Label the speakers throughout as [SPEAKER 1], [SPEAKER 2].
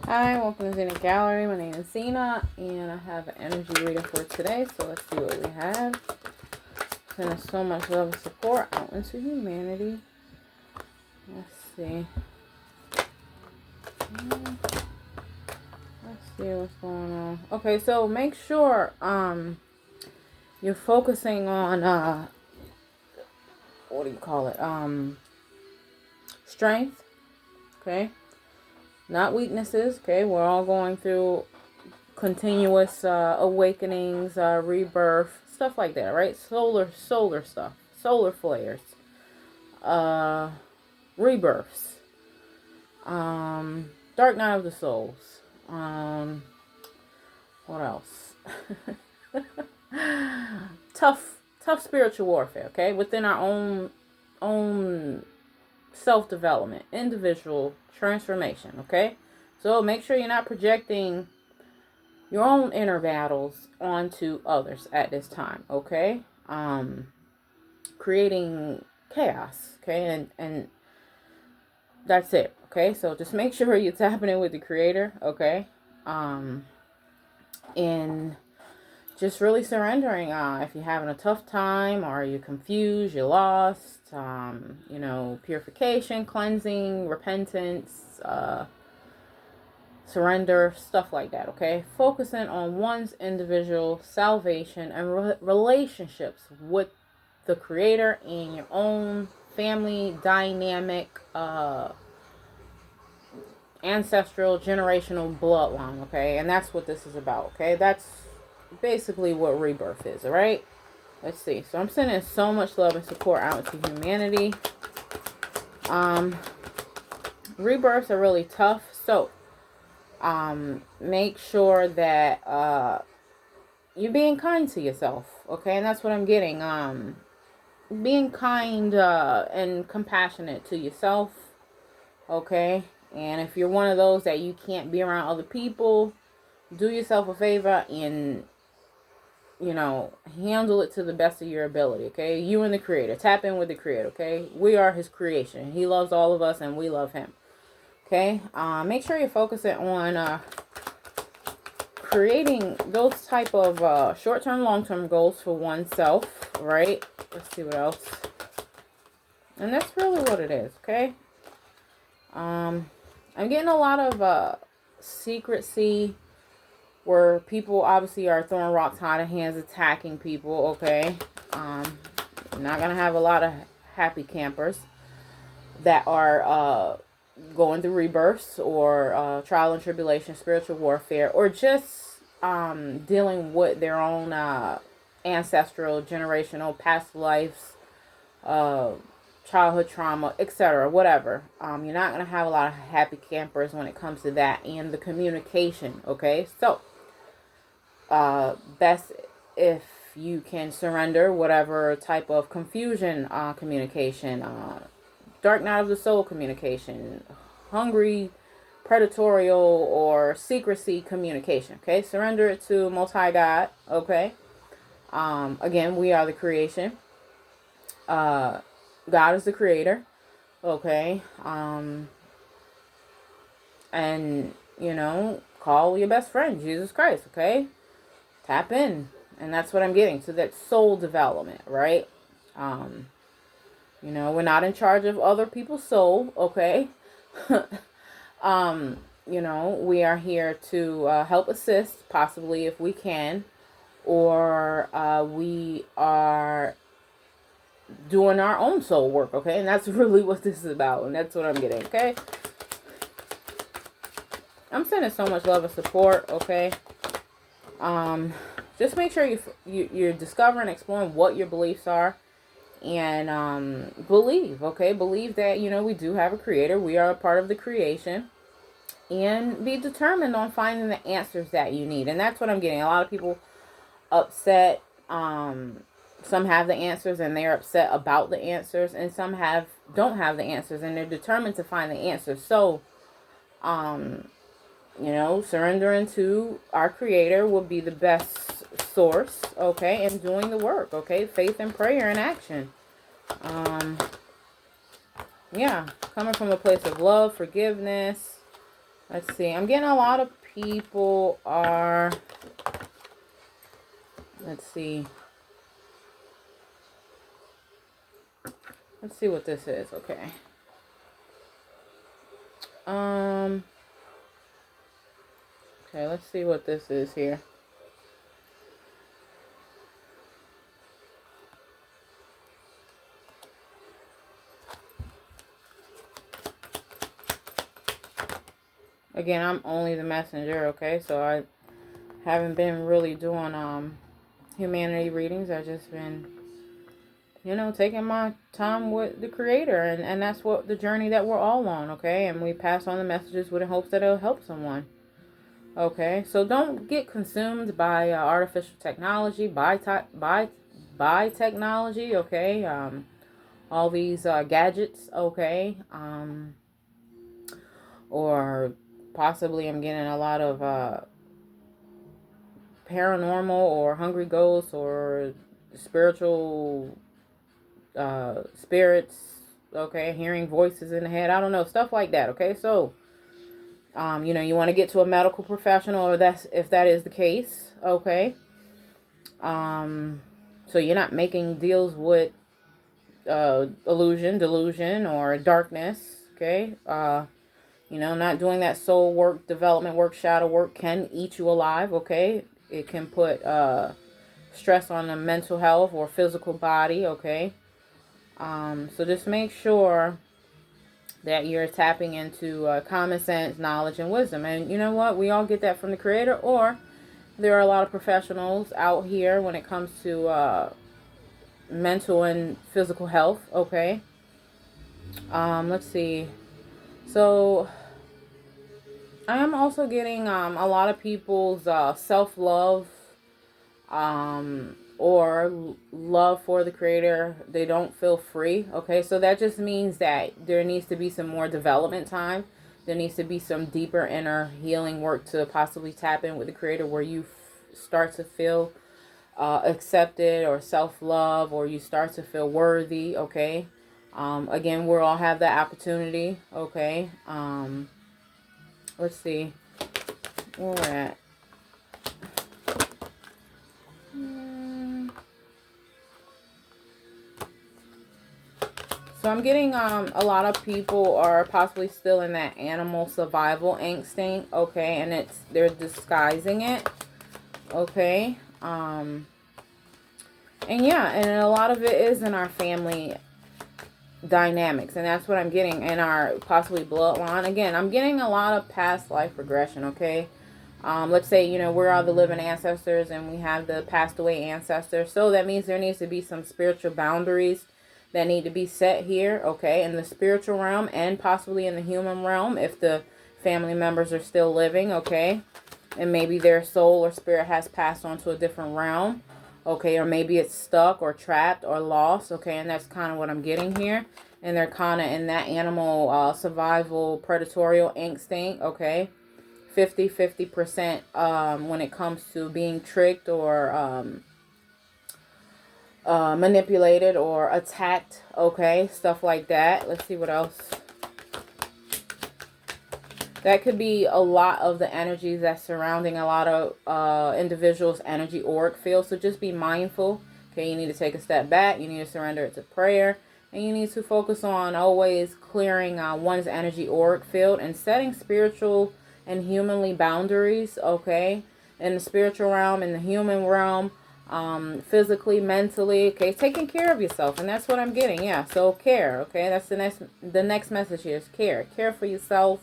[SPEAKER 1] Hi, welcome to Zenagallery. My name is Zena, and I have an energy reading for today. So let's see what we have. Sending so much love and support out into humanity. Let's see. Let's see what's going on. Okay, so make sure you're focusing on what do you call it? Strength. Okay, not weaknesses. Okay, we're all going through continuous awakenings, rebirth, stuff like that, right? Solar stuff, solar flares, uh, rebirths, dark night of the souls. What else? tough spiritual warfare. Okay, within our own self development, individual transformation. Okay, so make sure you're not projecting your own inner battles onto others at this time, okay? Creating chaos, okay? And that's it, okay? So just make sure you're tapping in with the creator, okay? And just really surrendering if you're having a tough time or you're confused, you're lost, purification, cleansing, repentance, surrender, stuff like that, okay? Focusing on one's individual salvation and relationships with the creator and your own family dynamic, ancestral, generational bloodline, okay? And that's what this is about, okay? That's basically what rebirth is, all right? Let's see. So I'm sending so much love and support out to humanity. Rebirths are really tough, so make sure that you're being kind to yourself, okay? And that's what I'm getting. Being kind and compassionate to yourself, okay? And if you're one of those that you can't be around other people, do yourself a favor and handle it to the best of your ability, okay? You and the creator, tap in with the creator, okay? We are his creation. He loves all of us and we love him, okay? Make sure you're focusing on creating those type of short-term, long-term goals for oneself, right? Let's see what else. And that's really what it is, okay? I'm getting a lot of secrecy where people obviously are throwing rocks out of hands, attacking people, okay? Not going to have a lot of happy campers that are going through rebirths or trial and tribulation, spiritual warfare, or just dealing with their own ancestral, generational, past lives, childhood trauma, etc., whatever. You're not going to have a lot of happy campers when it comes to that and the communication, okay? So, best if you can surrender whatever type of confusion communication, dark night of the soul communication, hungry, predatorial, or secrecy communication, okay? Surrender it to Most High God, okay? Again, we are the creation. God is the creator, okay? And, call your best friend, Jesus Christ, okay? Tap in. And that's what I'm getting. So that soul development, right? We're not in charge of other people's soul, okay? We are here to help assist, possibly if we can, or we are doing our own soul work, okay? And that's really what this is about, and that's what I'm getting, okay? I'm sending so much love and support, okay? Just make sure you're discovering, exploring what your beliefs are, and believe, okay? Believe that, we do have a creator. We are a part of the creation. And be determined on finding the answers that you need. And that's what I'm getting. A lot of people upset. Some have the answers and they're upset about the answers. And some don't have the answers and they're determined to find the answers. So, surrendering to our creator will be the best source, okay, and doing the work, okay? Faith and prayer and action. Coming from a place of love, forgiveness, Let's see. I'm getting a lot of people are... Let's see. Let's see what this is. Okay. Okay, let's see what this is here. Again, I'm only the messenger, okay? So I haven't been really doing humanity readings. I've just been, you know, taking my time with the creator, and that's what the journey that we're all on, okay? And we pass on the messages with the hopes that it'll help someone. Okay, so don't get consumed by artificial technology, by technology, okay? All these gadgets, okay? Or possibly I'm getting a lot of paranormal or hungry ghosts or spiritual spirits, okay? Hearing voices in the head, I don't know, stuff like that, okay? So, you know, you want to get to a medical professional, or that's if that is the case, okay? So you're not making deals with illusion, delusion, or darkness, okay? You know, not doing that soul work, development work, shadow work can eat you alive, okay? It can put stress on the mental health or physical body, okay? So just make sure that you're tapping into common sense, knowledge, and wisdom. And you know what? We all get that from the creator, or there are a lot of professionals out here when it comes to mental and physical health, okay? Let's see. So I am also getting a lot of people's self-love or love for the creator. They don't feel free, okay? So that just means that there needs to be some more development time. There needs to be some deeper inner healing work to possibly tap in with the creator, where you start to feel accepted or self-love, or you start to feel worthy, okay? Again, we all have that opportunity, okay? Let's see where we're at. So I'm getting a lot of people are possibly still in that animal survival instinct, okay? And they're disguising it, okay? And yeah, and a lot of it is in our family dynamics, and that's what I'm getting in our possibly bloodline. Again, I'm getting a lot of past life regression, okay? Let's say, you know, we're all the living ancestors and we have the passed away ancestors. So that means there needs to be some spiritual boundaries that need to be set here, okay, in the spiritual realm and possibly in the human realm if the family members are still living, okay? And maybe their soul or spirit has passed on to a different realm, okay? Or maybe it's stuck or trapped or lost, okay? And that's kind of what I'm getting here. And they're kind of in that animal survival predatorial instinct, okay? 50% when it comes to being tricked or manipulated or attacked, okay? Stuff like that. Let's see what else. That could be a lot of the energies that's surrounding a lot of individuals' energy auric field. So just be mindful. Okay, you need to take a step back. You need to surrender it to prayer. And you need to focus on always clearing one's energy auric field and setting spiritual and humanly boundaries, okay? In the spiritual realm, in the human realm, physically, mentally, okay? Taking care of yourself. And that's what I'm getting, yeah. So care, okay? That's the next message here is care. Care for yourself.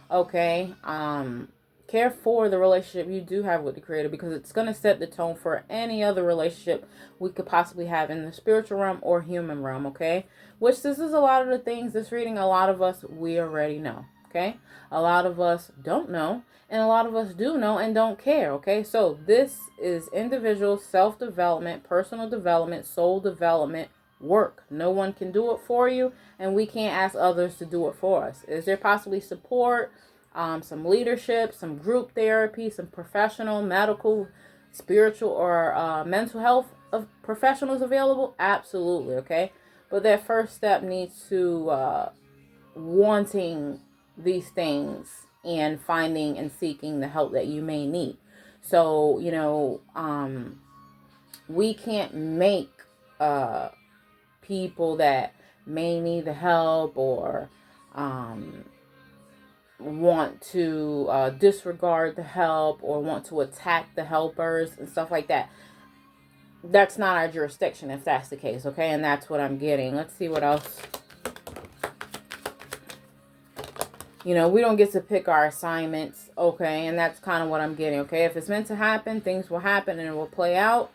[SPEAKER 1] Okay, care for the relationship you do have with the creator, because it's going to set the tone for any other relationship we could possibly have in the spiritual realm or human realm, okay? Which this is a lot of the things, this reading, a lot of us, we already know, okay? A lot of us don't know, and a lot of us do know and don't care, okay? So this is individual self-development, personal development, soul development work. No one can do it for you, and we can't ask others to do it for us. Is there possibly support, some leadership, some group therapy, some professional, medical, spiritual, or mental health of professionals available? Absolutely, okay? But that first step needs to wanting these things and finding and seeking the help that you may need. So, we can't make people that may need the help or want to disregard the help or want to attack the helpers and stuff like that. That's not our jurisdiction if that's the case, okay? And that's what I'm getting. Let's see what else. We don't get to pick our assignments, okay? And that's kind of what I'm getting, okay? If it's meant to happen, things will happen and it will play out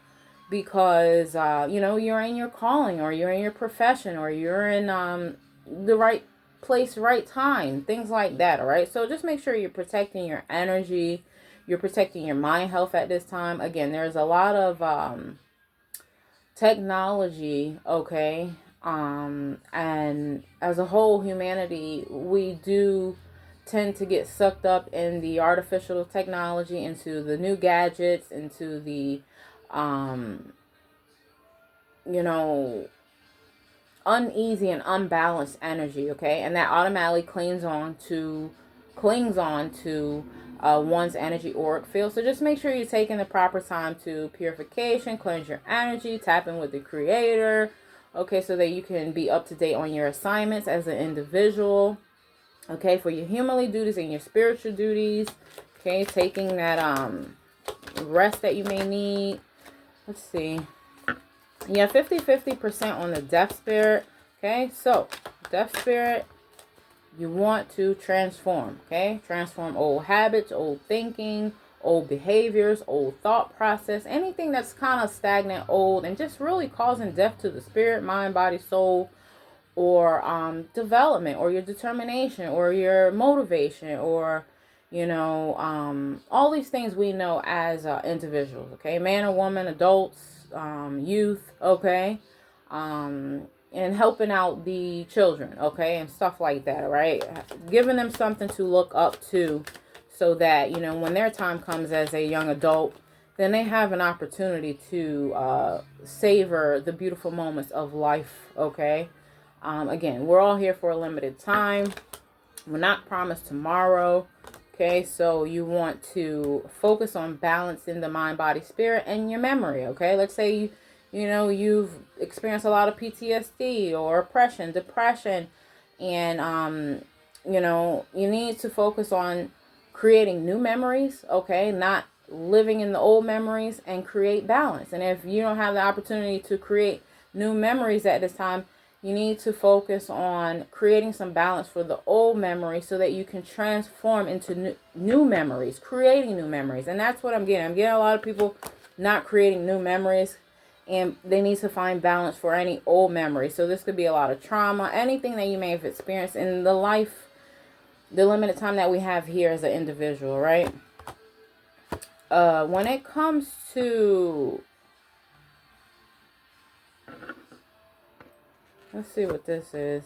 [SPEAKER 1] because, you're in your calling or you're in your profession or you're in the right place, right time, things like that, all right? So just make sure you're protecting your energy, you're protecting your mind health at this time. Again, there's a lot of technology, okay? And as a whole, humanity, we do tend to get sucked up in the artificial technology, into the new gadgets, into the, uneasy and unbalanced energy, okay? And that automatically clings on to one's energy auric field. So just make sure you're taking the proper time to purification, cleanse your energy, tap in with the creator, okay, so that you can be up to date on your assignments as an individual, okay, for your humanly duties and your spiritual duties, okay, taking that rest that you may need. Let's see. Yeah, 50% on the death spirit, okay? So, death spirit, you want to transform, okay? Transform old habits, old thinking, old behaviors, old thought process, anything that's kind of stagnant, old, and just really causing death to the spirit, mind, body, soul, or development, or your determination, or your motivation, or, all these things we know as individuals, okay? Man or woman, adults, youth, okay? And helping out the children, okay, and stuff like that, all right? Giving them something to look up to so that, when their time comes as a young adult, then they have an opportunity to savor the beautiful moments of life, okay? Again, we're all here for a limited time. We're not promised tomorrow, okay? So you want to focus on balancing the mind, body, spirit, and your memory, okay? Let's say you've experienced a lot of PTSD or oppression, depression, and, you need to focus on creating new memories, okay? Not living in the old memories, and create balance. And if you don't have the opportunity to create new memories at this time, you need to focus on creating some balance for the old memories so that you can transform into new memories, creating new memories. And that's what I'm getting. I'm getting a lot of people not creating new memories, and they need to find balance for any old memory. So this could be a lot of trauma, anything that you may have experienced in the limited time that we have here as an individual, right? When it comes to, let's see what this is.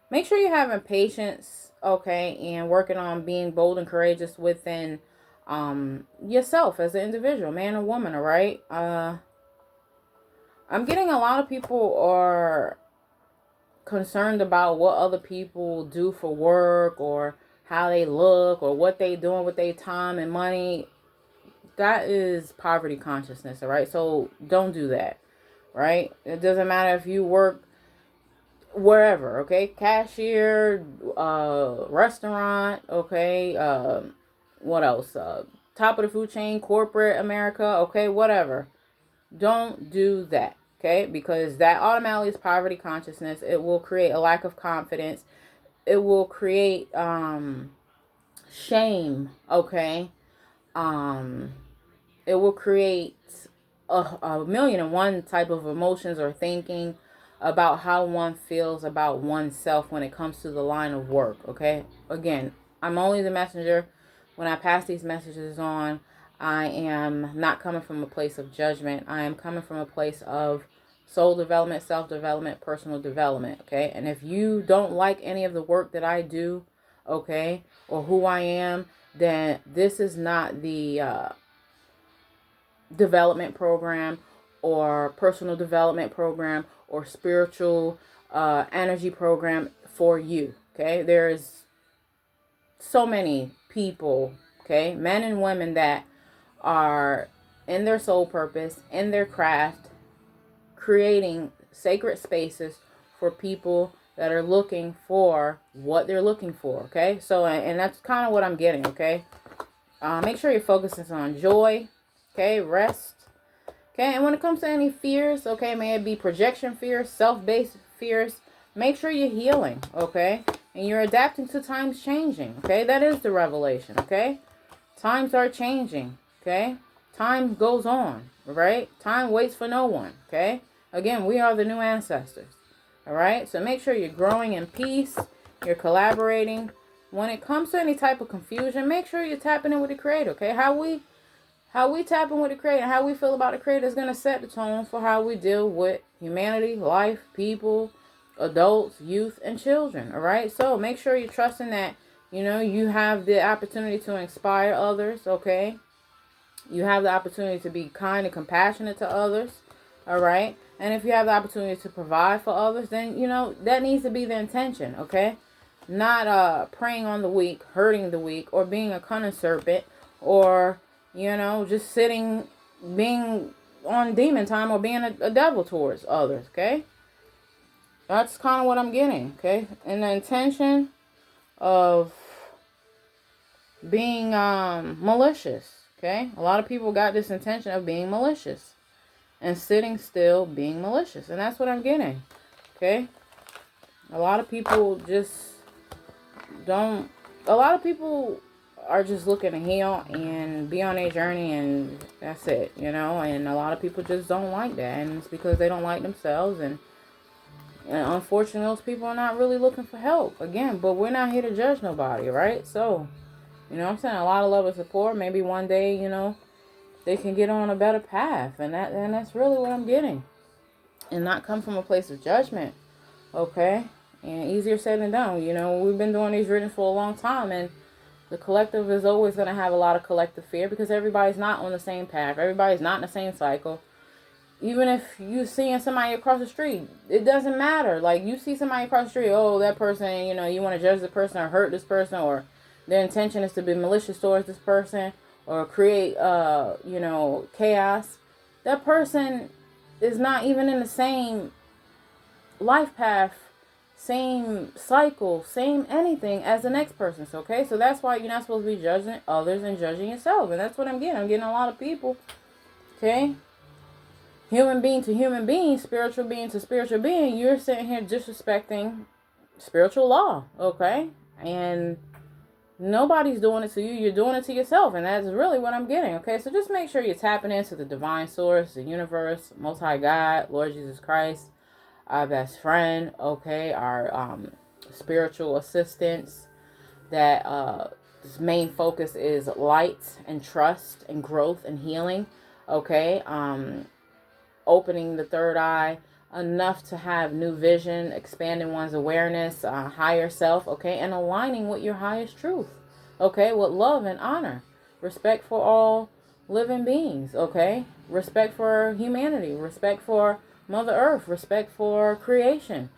[SPEAKER 1] Make sure you're having patience, okay, and working on being bold and courageous within yourself as an individual, man or woman, all right? I'm getting a lot of people are concerned about what other people do for work, or how they look, or what they doing with their time and money. That is poverty consciousness, all right? So don't do that, right? It doesn't matter if you work wherever, okay? Cashier, restaurant, okay? What else? Top of the food chain, corporate America, okay? Whatever. Don't do that, okay? Because that automatically is poverty consciousness. It will create a lack of confidence. It will create shame, okay? It will create a million and one type of emotions or thinking about how one feels about oneself when it comes to the line of work, okay? Again, I'm only the messenger. When I pass these messages on, I am not coming from a place of judgment. I am coming from a place of soul development, self-development, personal development, okay? And if you don't like any of the work that I do, okay, or who I am, then this is not the development program or personal development program or spiritual energy program for you, okay? There is so many people, okay, men and women that are in their soul purpose, in their craft, creating sacred spaces for people that are looking for what they're looking for, okay? So, and that's kind of what I'm getting, okay? Make sure your focus is on joy, okay? Rest, okay? And when it comes to any fears, okay, may it be projection fears, self-based fears, make sure you're healing, okay? And you're adapting to times changing, okay? That is the revelation, okay? Times are changing, okay? Time goes on, right? Time waits for no one, okay? Again, we are the new ancestors, all right? So make sure you're growing in peace, you're collaborating. When it comes to any type of confusion, make sure you're tapping in with the Creator, okay? How we tap in with the Creator, how we feel about the Creator is going to set the tone for how we deal with humanity, life, people, adults, youth, and children, all right? So make sure you're trusting that, you know, you have the opportunity to inspire others, okay? You have the opportunity to be kind and compassionate to others, all right? And if you have the opportunity to provide for others, then, you know, that needs to be the intention, okay? Not preying on the weak, hurting the weak, or being a cunning serpent, or, you know, just sitting, being on demon time, or being a devil towards others, okay? That's kind of what I'm getting, okay? And the intention of being malicious, okay? A lot of people got this intention of being malicious and sitting still being malicious, and that's what I'm getting, okay? A lot of people just don't, a lot of people are just looking to heal and be on their journey, and that's it, you know? And a lot of people just don't like that, and it's because they don't like themselves, and unfortunately, those people are not really looking for help. Again, but we're not here to judge nobody, right? So, you know what I'm saying? A lot of love and support. Maybe one day, you know, they can get on a better path. And that's really what I'm getting. And not come from a place of judgment. Okay? And easier said than done. You know, we've been doing these readings for a long time. And the collective is always going to have a lot of collective fear. Because everybody's not on the same path. Everybody's not in the same cycle. Even if you seeing somebody across the street, it doesn't matter. Like, you see somebody across the street, oh, that person, you know, you want to judge the person or hurt this person, or their intention is to be malicious towards this person or create, you know, chaos. That person is not even in the same life path, same cycle, same anything as the next person, okay? So that's why you're not supposed to be judging others and judging yourself. And that's what I'm getting. I'm getting a lot of people, okay? Human being to human being, spiritual being to spiritual being, you're sitting here disrespecting spiritual law, okay? And nobody's doing it to you. You're doing it to yourself, and that's really what I'm getting, okay? So just make sure you're tapping into the divine source, the universe, Most High God, Lord Jesus Christ, our best friend, okay? Our spiritual assistants that his main focus is light and trust and growth and healing, okay? Opening the third eye enough to have new vision, expanding one's awareness, higher self, okay, and aligning with your highest truth, okay, with love and honor, respect for all living beings, okay, respect for humanity, respect for Mother Earth, respect for creation,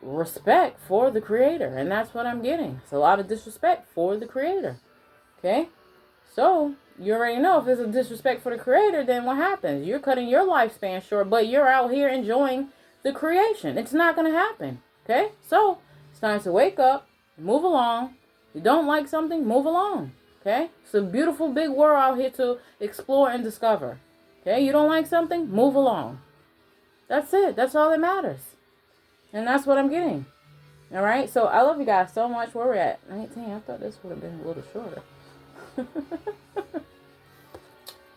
[SPEAKER 1] respect for the Creator, and that's what I'm getting. It's a lot of disrespect for the Creator, okay? So, you already know if there's a disrespect for the Creator, then what happens? You're cutting your lifespan short, but you're out here enjoying the creation. It's not going to happen, okay? So, it's time to wake up, move along. If you don't like something, move along, okay? It's a beautiful big world out here to explore and discover, okay? You don't like something, move along. That's it. That's all that matters. And that's what I'm getting, all right? So, I love you guys so much. Where we're at? 19. I thought this would have been a little shorter.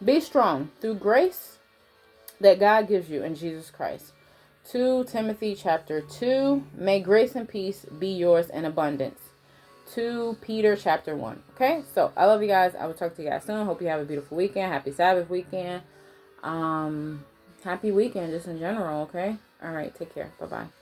[SPEAKER 1] Be strong through grace that God gives you in Jesus Christ. 2 Timothy chapter 2. May grace and peace be yours in abundance. 2 Peter chapter 1. Okay, so I love you guys. I will talk to you guys soon. Hope you have a beautiful weekend. Happy Sabbath weekend. Happy weekend just in general. Okay. All right. Take care. Bye bye.